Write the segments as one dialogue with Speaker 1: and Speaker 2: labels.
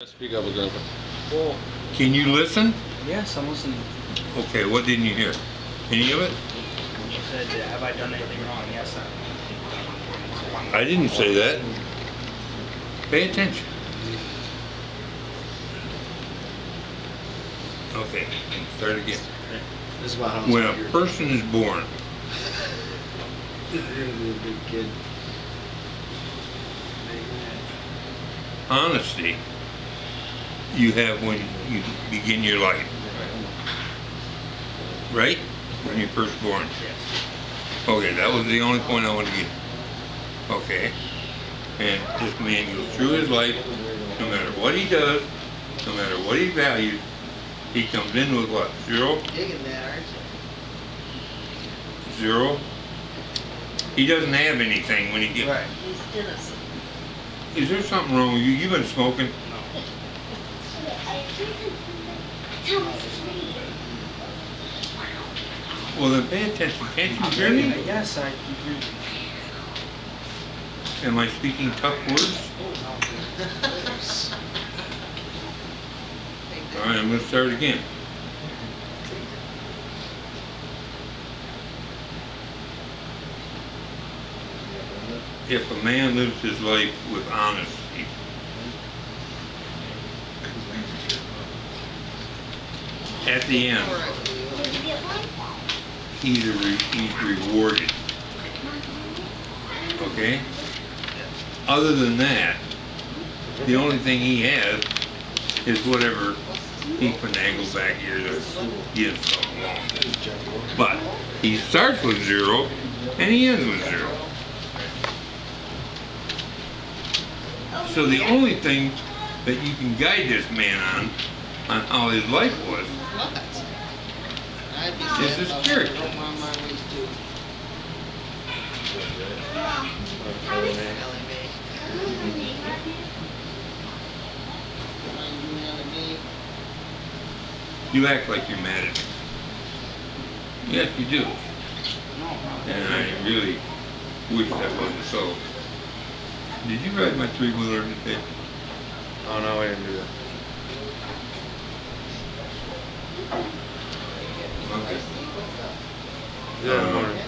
Speaker 1: Speak up, Grandpa.
Speaker 2: Well,
Speaker 3: Can you listen?
Speaker 2: yes, I'm listening.
Speaker 3: Okay, what didn't you hear? Any of it?
Speaker 2: You said, have I done anything wrong? Yes,
Speaker 3: I didn't say that. Pay attention. Okay, start again.
Speaker 1: This is about how
Speaker 3: When a person is born,
Speaker 1: You're gonna be a big kid.
Speaker 3: honesty you have when you begin your life. Right? When you're first born.
Speaker 2: Yes.
Speaker 3: Okay, that was the only point I wanted to get. Okay. And this man goes through his life, no matter what he does, no matter what he values, he comes in with what? Zero?
Speaker 4: Digging that, aren't you?
Speaker 3: Zero? He doesn't have anything when he gets...
Speaker 2: Right.
Speaker 4: He's innocent.
Speaker 3: Is there something wrong with you? You've been smoking? Well then pay attention. Can't you hear me?
Speaker 2: Yes, I can hear you.
Speaker 3: Am I speaking tough words? Alright, I'm going to start again. If a man lives his life with honesty, at the end, he's rewarded. Okay? Other than that, the only thing he has is whatever he finagles back here to give something along. But he starts with zero and he ends with zero. So the only thing that you can guide this man on how his life was, is his spirit. You act like you're mad at me. Yes, you do. And I really wish that wasn't so. Did you ride my three-wheeler today?
Speaker 1: Oh no, I didn't do that.
Speaker 3: Okay.
Speaker 1: Yeah, in the morning.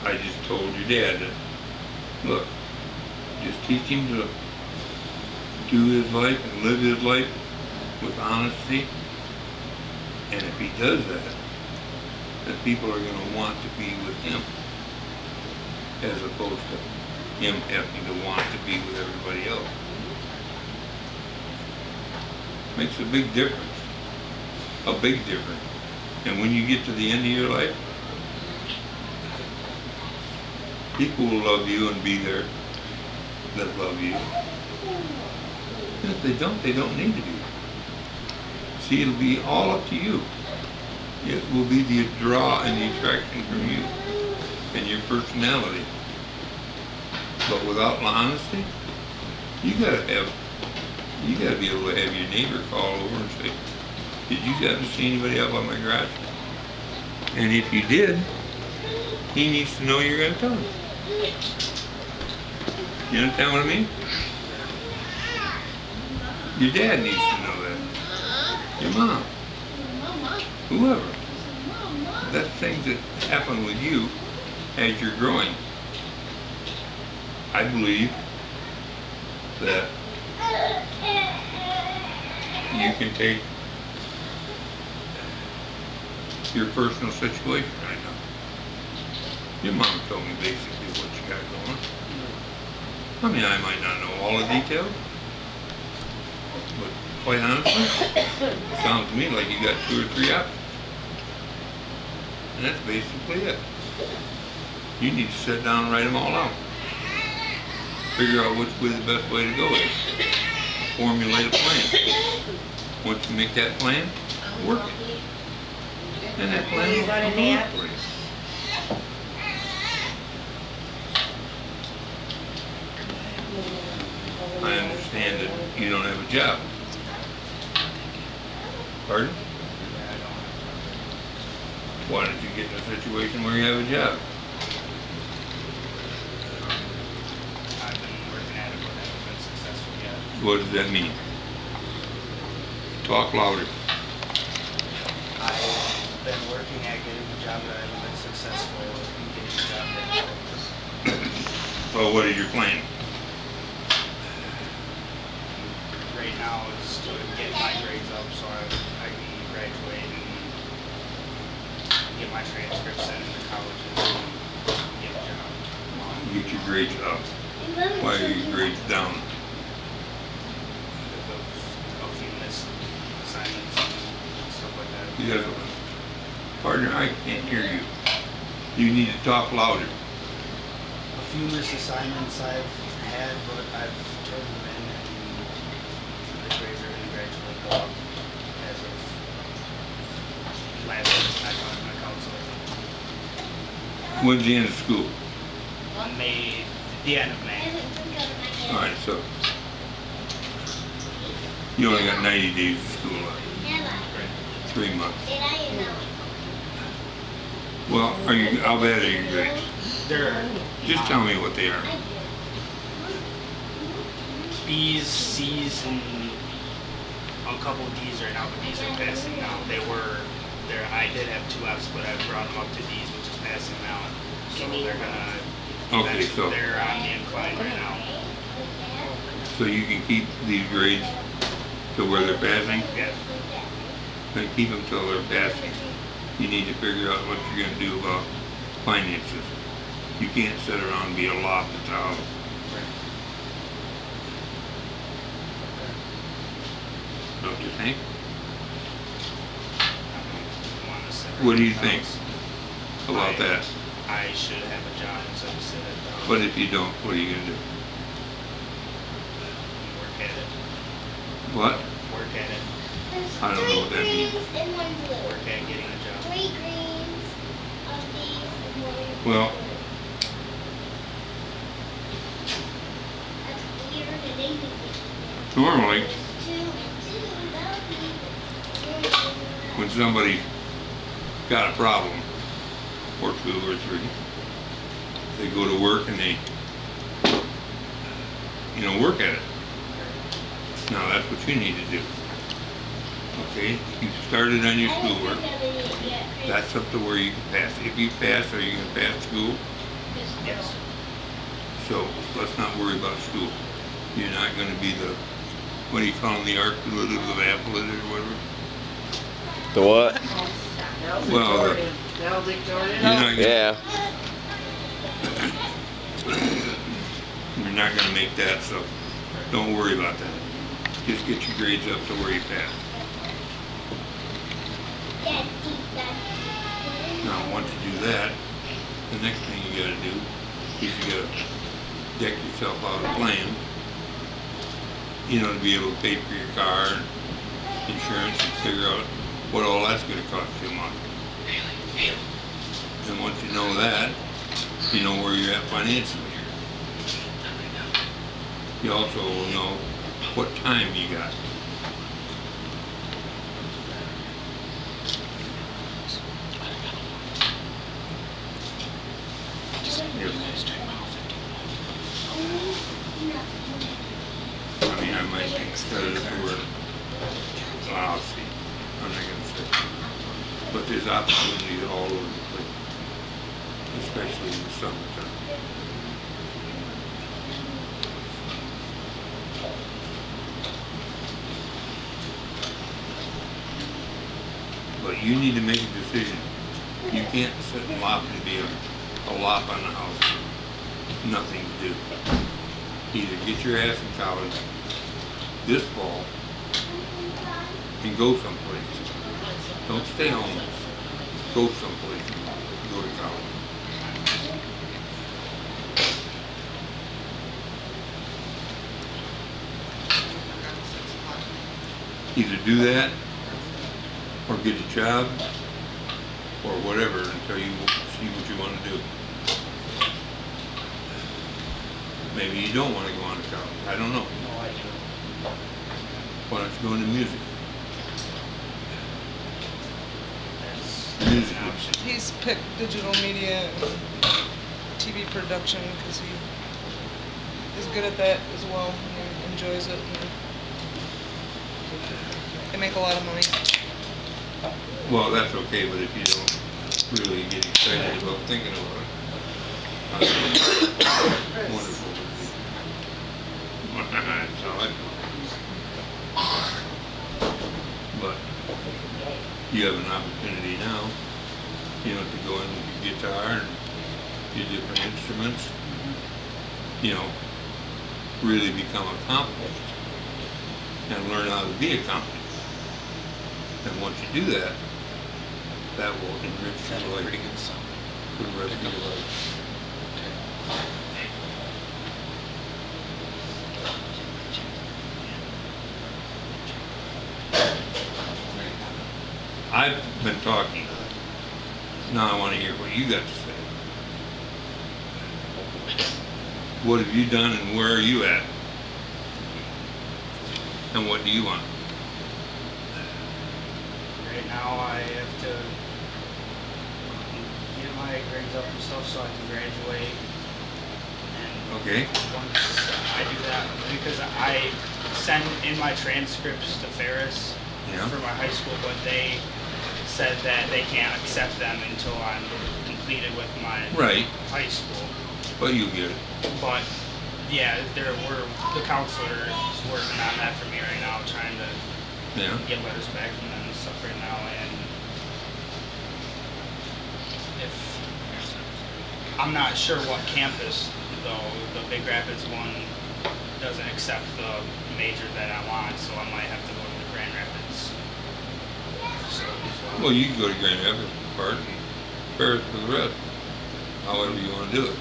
Speaker 3: I just told your dad that, look, just teach him to do his life and live his life with honesty. And if he does that, then people are going to want to be with him, as opposed to him having to want to be with everybody else. Makes a big difference. A big difference. And when you get to the end of your life, people will love you and be there that love you. And if they don't need to be. See, it'll be all up to you. It will be the draw and the attraction from you and your personality. But without honesty, you gotta be able to have your neighbor call over and say, did you happen to see anybody out by my garage? And if you did, he needs to know you're gonna tell him. You understand what I mean? Your dad needs to know that. Your mom. Whoever. That's things that happen with you as you're growing. I believe that you can take your personal situation right now. Your mom told me basically what you got going. I mean, I might not know all the details, but quite honestly, it sounds to me like you got 2 or 3 options. And that's basically it. You need to sit down and write them all out. Figure out which way the best way to go is. Formulate a plan. Once you make that plan, work it. And that plan will come along for you. I understand that you don't have a job. Pardon? Why don't you get in a situation where you have a job?
Speaker 2: I've been working at it, but haven't been successful.
Speaker 3: What does that mean? Talk louder.
Speaker 2: I've been working at getting a job that I haven't been successful in getting a job that
Speaker 3: Well, what is your plan?
Speaker 2: right now is to get my grades up so I can graduate and get my transcripts sent into colleges and get a job.
Speaker 3: Get your grades up. Why are your grades down?
Speaker 2: Because of a few missed assignments and stuff like that.
Speaker 3: Because, partner, I can't hear you. You need to talk louder.
Speaker 2: A few missed assignments I've had, but I've turned them in and the grades are going to gradually go up as of last week I talked to my counselor.
Speaker 3: When's the end of school?
Speaker 2: May, the end of May.
Speaker 3: Alright, so you only got 90 days of school left. 3 months. Well, how bad are your grades? Just tell me what they are.
Speaker 2: B's, C's, and a couple of D's right now, but D's are passing now. I did have 2 F's, but I brought them up to D's, which is passing now. So they're gonna,
Speaker 3: Okay, so
Speaker 2: they're on the incline right now.
Speaker 3: so you can keep these grades to where they're passing?
Speaker 2: Yeah.
Speaker 3: And keep them till they're passing. You need to figure out what you're going to do about finances. You can't sit around and be a lot of the house. Don't you think? What do you think about that?
Speaker 2: I should have a job instead of sit at home.
Speaker 3: But if you don't, what are you going to do?
Speaker 2: Work at it.
Speaker 3: What?
Speaker 2: Work at it.
Speaker 3: I don't know what that means.
Speaker 2: Work at getting a job.
Speaker 4: 3 greens of these and 1
Speaker 3: Well,
Speaker 4: that's weird and they think it's
Speaker 3: normally
Speaker 4: 2 and 2, that would be
Speaker 3: when somebody got a problem, or 2 or 3, they go to work and they, work at it. Now that's what you need to do. Okay, you started on your schoolwork. That's up to where you can pass. If you pass, are you going to pass school?
Speaker 2: Yes.
Speaker 3: So let's not worry about school. You're not going to be the, what do you call them, the archulate of Applet or whatever?
Speaker 5: The what?
Speaker 3: Well, you're not gonna,
Speaker 5: Yeah.
Speaker 3: you're not going to make that, so don't worry about that. Just get your grades up to where you pass. Now, once you do that, the next thing you got to do is you got to deck yourself out a plan, to be able to pay for your car, insurance, and figure out what all that's going to cost you a month. And once you know that, you know where you're at financially. You also will know what time you got. I mean, I might be competitive for, I'll see. I'm not going to say. But there's opportunities all over the place, especially in the summertime. But you need to make a decision. You can't sit and lop and be a lop on the house. Nothing to do. Either get your ass in college this fall and go someplace. Don't stay home. Go someplace. Go to college. Either do that or get a job or whatever until you see what you want to do. Maybe you don't want to go on to college. I don't know.
Speaker 2: No, I do.
Speaker 3: Why don't you go into music?
Speaker 2: That's
Speaker 3: Music.
Speaker 2: an option.
Speaker 6: He's picked digital media and TV production because he is good at that as well. And he enjoys it. And they make a lot of money.
Speaker 3: Well, that's okay, but if you don't really get excited about thinking about it, wonderful. That's how I feel. But you have an opportunity now, you know, to go in with your guitar and your different instruments, you know, really become accomplished and learn how to be accomplished. And once you do that, that will enrich your life for the rest of your life. I've been talking. Now I want to hear what you got to say. What have you done and where are you at? And what do you want?
Speaker 2: Right now I have to get my grades up and stuff so I can graduate. And
Speaker 3: Okay.
Speaker 2: once I do that, because I send in my transcripts to Ferris
Speaker 3: Yeah.
Speaker 2: for my high school, but they said that they can't accept them until I'm completed with my
Speaker 3: Right.
Speaker 2: high school.
Speaker 3: But you get it.
Speaker 2: But yeah, the counselor is working on that for me right now, trying to
Speaker 3: Yeah.
Speaker 2: get letters back from them and stuff right now. And if I'm not sure what campus though, the Big Rapids one doesn't accept the major that I want, so I might have to go to the Grand Rapids facility as well.
Speaker 3: Well, you can go to Grand Rapids part and Ferris for the rest. However you want to do it.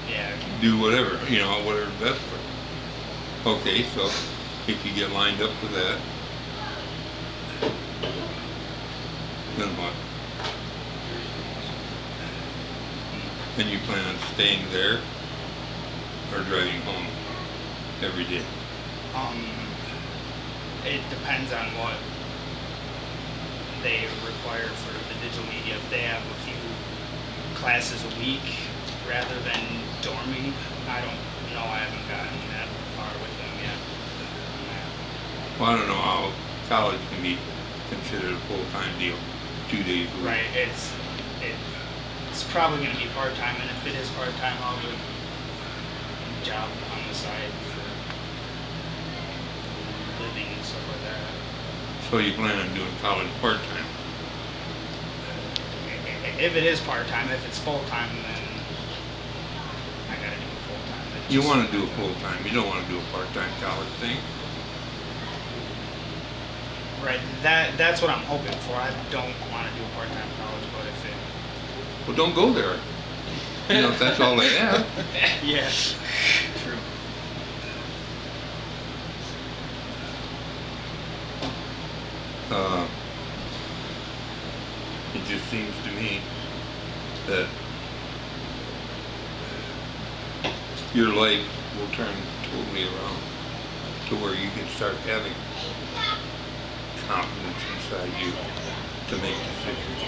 Speaker 2: Yeah.
Speaker 3: Do whatever, you know, whatever's best for you. Okay, so if you get lined up for that, then what? And you plan on staying there or driving home every day?
Speaker 2: It depends on what they require for the digital media. If they have a few classes a week rather than dorming, I don't know. I haven't gotten that far with them yet.
Speaker 3: Well, I don't know how college can be considered a full-time deal, 2 days a week.
Speaker 2: Right. It's probably going to be part-time, and if it is part-time, I'll do a job on the side for living and stuff like that.
Speaker 3: So you plan on doing college part-time?
Speaker 2: If it is part-time, if it's full-time, then I gotta do it full-time.
Speaker 3: You want to do it full-time, you don't want to do a part-time college thing.
Speaker 2: Right, that's what I'm hoping for. I don't want to do a part-time college, but if it...
Speaker 3: Well, don't go there. You know, if that's all they have.
Speaker 2: Yeah, true.
Speaker 3: It just seems to me that your life will turn totally around to where you can start having confidence inside you to make decisions.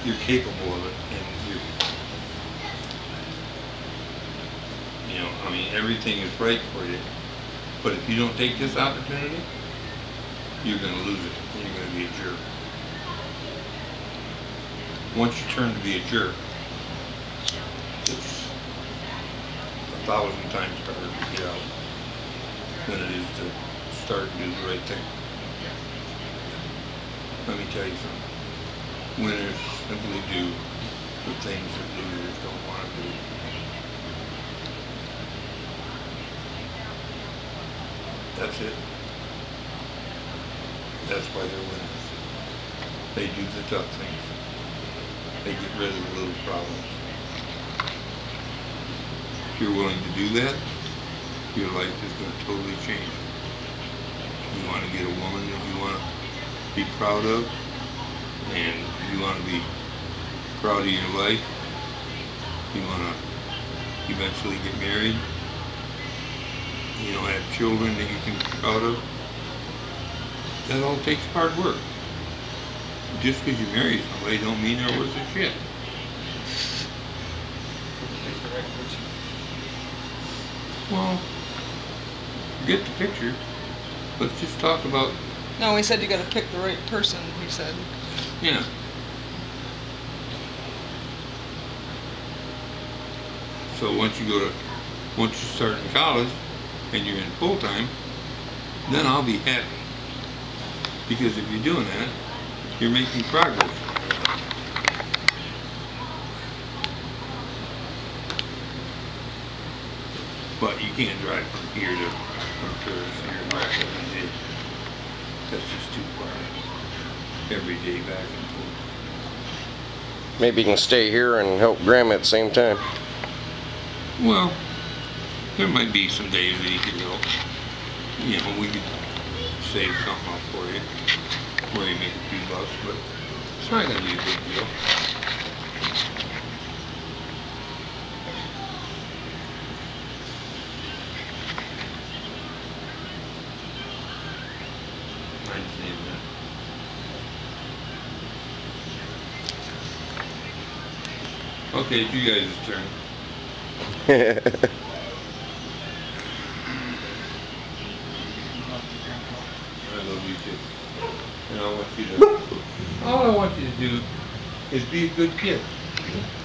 Speaker 3: You're capable of it, and you know, I mean, everything is right for you. But if you don't take this opportunity, you're going to lose it, and you're going to be a jerk. Once you turn to be a jerk, it's 1,000 times harder to get out than it is to start and do the right thing. Let me tell you something. Winners simply do the things that losers don't want to do. That's it. That's why they're winners. They do the tough things. They get rid of the little problems. If you're willing to do that, your life is going to totally change. You want to get a woman that you want to be proud of, and you want to be proud of your life. You want to eventually get married. You know, have children that you can be proud of. That all takes hard work. Just because you marry somebody don't mean they're worth a shit. Well, Forget the picture. Let's just talk about,
Speaker 6: No, he said you gotta pick the right person, he said.
Speaker 3: yeah. So once you start in college and you're in full time, then I'll be happy. Because if you're doing that, you're making progress. But you can't drive from here to here. That's just too far. Every day back and forth.
Speaker 5: Maybe you can stay here and help Grandma at the same time.
Speaker 3: Well, there might be some days that you could help. You know, we could save something up for you, where you make a few bucks, but it's not going to be a big deal. I understand that. Okay, it's you guys' turn. I love you too. And all I want you to do is be a good kid.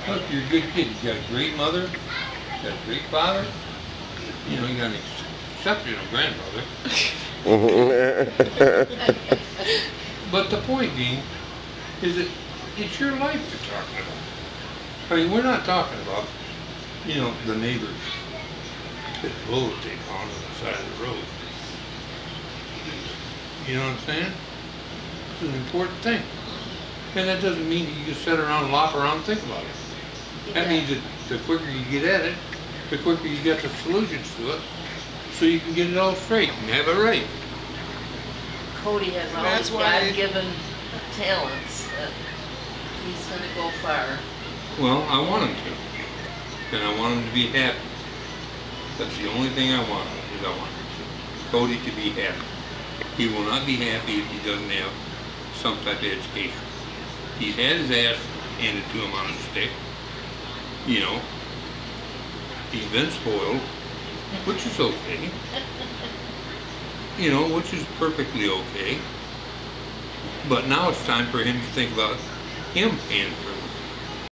Speaker 3: Look, you're a good kid. You got a great mother, you got a great father, you know, you got an exceptional grandmother. But the point being is that it's your life we're talking about. I mean, we're not talking about, you know, the neighbors that blow they on the side of the road. You know what I'm saying? It's an important thing. And that doesn't mean that you just sit around and lop around and think about it. That means that the quicker you get at it, the quicker you get the solutions to it, so you can get it all straight and have it right.
Speaker 7: Cody has all
Speaker 6: That's
Speaker 7: his
Speaker 6: why-
Speaker 7: God-given talents that he's gonna go far.
Speaker 3: Well, I want him to. And I want him to be happy. That's the only thing I want, is I want Cody to be happy. He will not be happy if he doesn't have some type of education. He's had his ass handed to him on a stick. You know, he's been spoiled, which is okay. You know, which is perfectly okay. But now it's time for him to think about him paying for